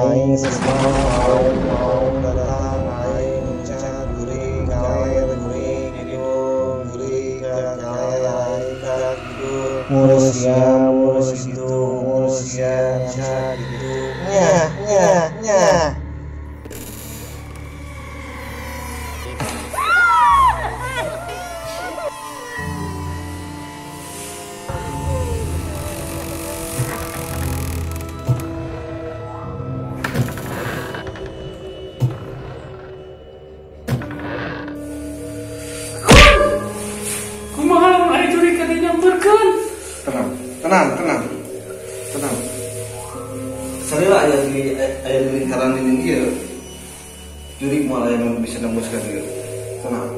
Aing semua mau datang aing caguri kaler guri hidung guri kaler aing tidur ngurus itu ngurus ya gitu nya tenang. Sarilah ayah di lingkaran ini dia. Juri malah yang bisa nembuskan dia. Tenang.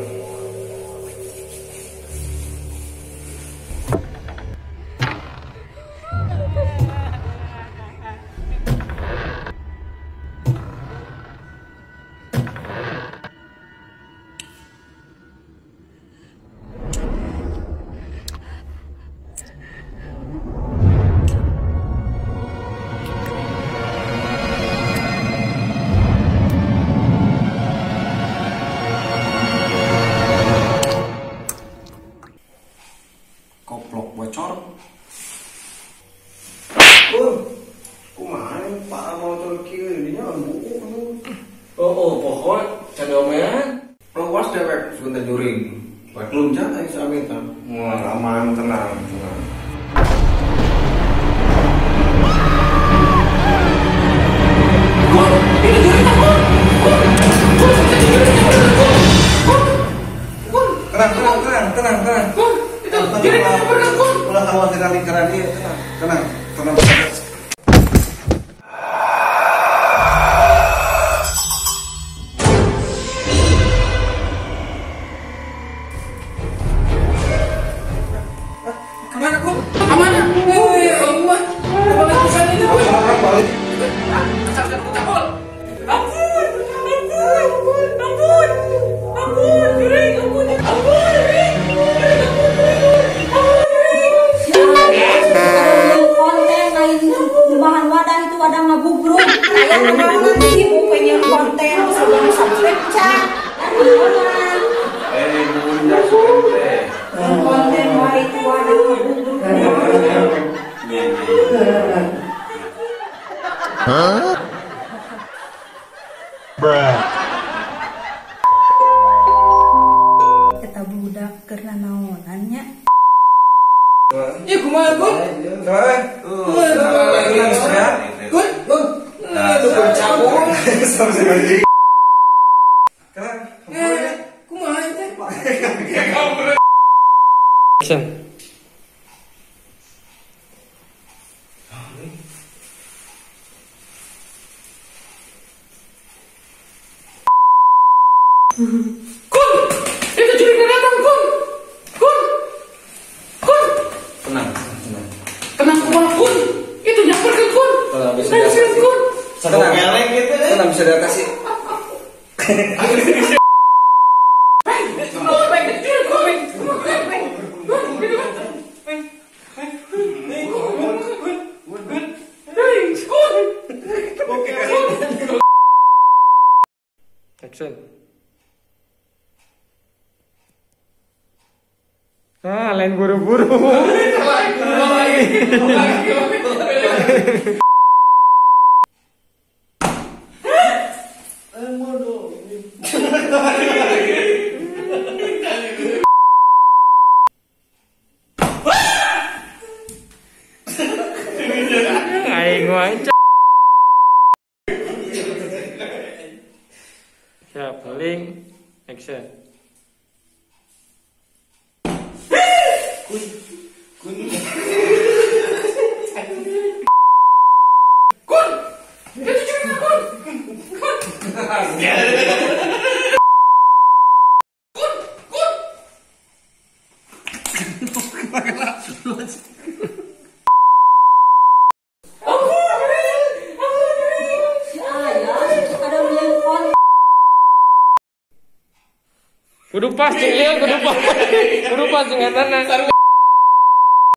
Koplok bocor. Kumaha Pak motor kieu dinya buku. Oh, pokok can omean. Lawas dewek sebentar juring. Buat luncat aing sami tah. Aman, tenang. Tenang. Ulah khawatir lingkaran dia, tenang. Kemana kok? Kemana? Ya Allah. Kemana pesan ini? Balik. Kecapkan ku takol. Ampun. Juring, ampun. Bahan wadah itu wadah ngabubruk. Kayak kemauan sih mau pengen konten sebelum subscribe cak. Bunda suka konten mah itu wadah ngabubruk. Hah? Bruh. Kita budak karena naonannya. Iya kumaha Gun? Gun. Itu bercabung. Kumaha teh? Action. Kun! Itu juring datang, Kun! Tenang kumaha Kun? Itu nyamperkeun Kun. Kun. Tenang bisa diatasi. Action. Lain buru-buru. Aing wae. Siap, paling action. Kun. Kudu pas jeung ieu, kudu pas jeung eta.